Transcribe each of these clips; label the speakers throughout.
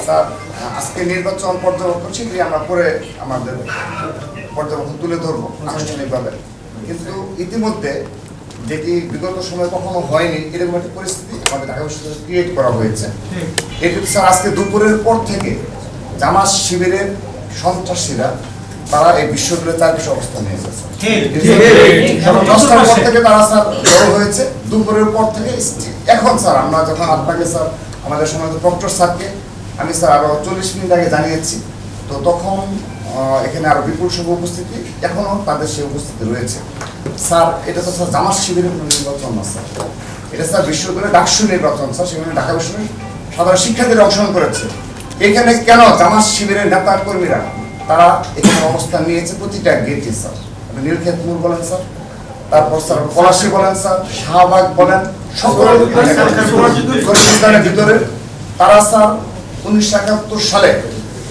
Speaker 1: Sir আজকে নির্বাচন পর্যবেক্ষণ শীঘ্রই আমরা করে আমাদের পর্যবেক্ষণ তুলে ধরবো আনুষ্ঠানিকভাবে, কিন্তু ইতিমধ্যে যেটি বিগত সময়ে কখনো হয়নি এরকম একটা পরিস্থিতি আমাদের ঢাকা বিশ্ববিদ্যালয়ে ক্রিয়েট করা হয়েছে। এটি স্যার আজকে দুপুরের পর থেকে জামাত শিবিরের সন্ত্রাসীরা তারা এই বিশ্ববিদ্যালয়ের চারপাশে অবস্থান নিয়েছে। 10টার পর থেকে তারা স্যার জড়ো হয়েছে, দুপুরের পর থেকে এখন স্যার আমরা যখন আপনাকে স্যার আমাদের সম্মানিত প্রক্টর স্যারকে আমি স্যার আরো 40 মিনিট আগে জানিয়েছি, তো তখন এখানে আরো বিপুল সংখ্যক উপস্থিতি, এখনো তাদের সেই উপস্থিতি রয়েছে। স্যার এটা তো স্যার জামাত শিবিরের কোনো নির্বাচন না স্যার, এটা স্যার বিশ্ববিদ্যালয়ের ডাকসু নির্বাচন স্যার, সেখানে ঢাকা বিশ্ববিদ্যালয়ের সাধারণ শিক্ষার্থীরা অংশগ্রহণ করেছে। এখানে কেন জামাত শিবিরের নেতা কর্মীরা তারা এখানে অবস্থান নিয়েছে প্রতিটা গেটে স্যার, আপনি নীলক্ষেত মোড় বলেন স্যার, তারপর স্যার পলাশী বলেন স্যার, শাহবাগ বলেন, সকল ভিতরে তারা স্যার 1971 সালে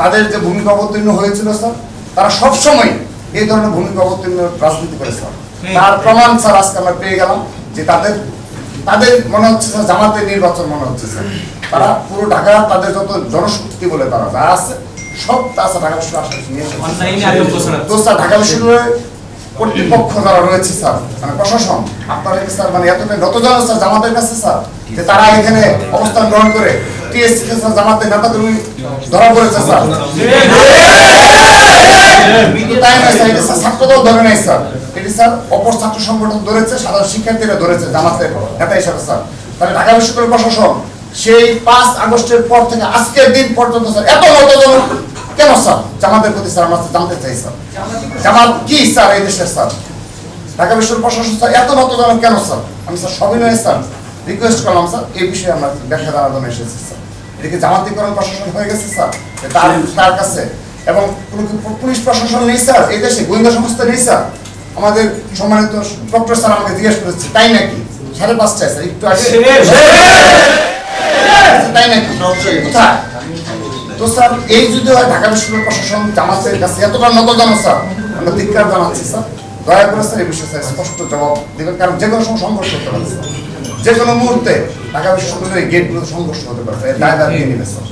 Speaker 1: তাদের যে ভূমিকা অবতীর্ণ হয়েছিল স্যার, তারা সবসময় এই ধরনের ভূমিকা অবতীর্ণ রাজনীতি করে স্যার। তার প্রমাণ স্যার আজকে আমরা পেয়ে গেলাম যে তাদের মনে হচ্ছে স্যার জামাতের নির্বাচন মনে হচ্ছে স্যার, তারা পুরো ঢাকা তাদের যত জনশক্তি বলে তারা যা আছে সব তা ঢাকা বিশ্ববিদ্যালয় নিয়ে তো স্যার ঢাকা বিশ্ববিদ্যালয়ের কর্তৃপক্ষ যারা রয়েছে স্যার, মানে প্রশাসন আপনারা স্যার মানে এতটাই নতজন স্যার জামাতের কাছে স্যার যে তারা এখানে অবস্থান গ্রহণ করে টিএসসি তে স্যার জামাতের নেতাকর্মী ধরা পড়েছে স্যার, তাই না স্যার, এটা ছাত্রদল ধরে নাই স্যার, এটি স্যার অপর ছাত্র সংগঠন ধরেছে, সাধারণ শিক্ষার্থীরা ধরেছে জামাতের নেতা হিসাবে স্যার। তাহলে ঢাকা বিশ্ববিদ্যালয় প্রশাসন সেই 5 আগস্টের পর থেকে আজকের দিন পর্যন্ত স্যার এত নতজন কেন স্যার জামাতের প্রতি স্যার আমরা জানতে চাই স্যার, জামাত কি স্যার এই দেশের স্যার, ঢাকা বিশ্ববিদ্যালয় প্রশাসন স্যার এত নতজন কেন স্যার? আমি স্যার সবিনয় স্যার রিকোয়েস্ট করলাম স্যার এই বিষয়ে আমরা ব্যাখ্যা দেওয়ার জন্য এসেছি স্যার। এদিকে জামাতিকরণ প্রশাসন হয়ে গেছে স্যার তার কাছে, এবং কোনো পুলিশ প্রশাসন নেই স্যার এই দেশে, গোয়েন্দা সংস্থা নেই স্যার। আমাদের সম্মানিত ডক্টর স্যার আমাকে জিজ্ঞেস করেছে তাই নাকি 5:30টায় স্যার একটু আগে, তাই নাকি কোথায়? তো স্যার এই যদি হয় ঢাকা বিশ্ববিদ্যালয় প্রশাসন জামাতের কাছে এতটা নতজন স্যার, আমরা ধিক্কার জানাচ্ছি স্যার, দয়া করে স্যার এই বিষয়ে স্যার স্পষ্ট জবাব দেবেন, কারণ যে কোনো সময় সংঘর্ষ হতে পারে স্যার, যে কোনো মুহূর্তে ঢাকা বিশ্ববিদ্যালয়ের গেটগুলো সংঘর্ষ হতে পারে, দায় দায় নিয়ে নেবে স্যার।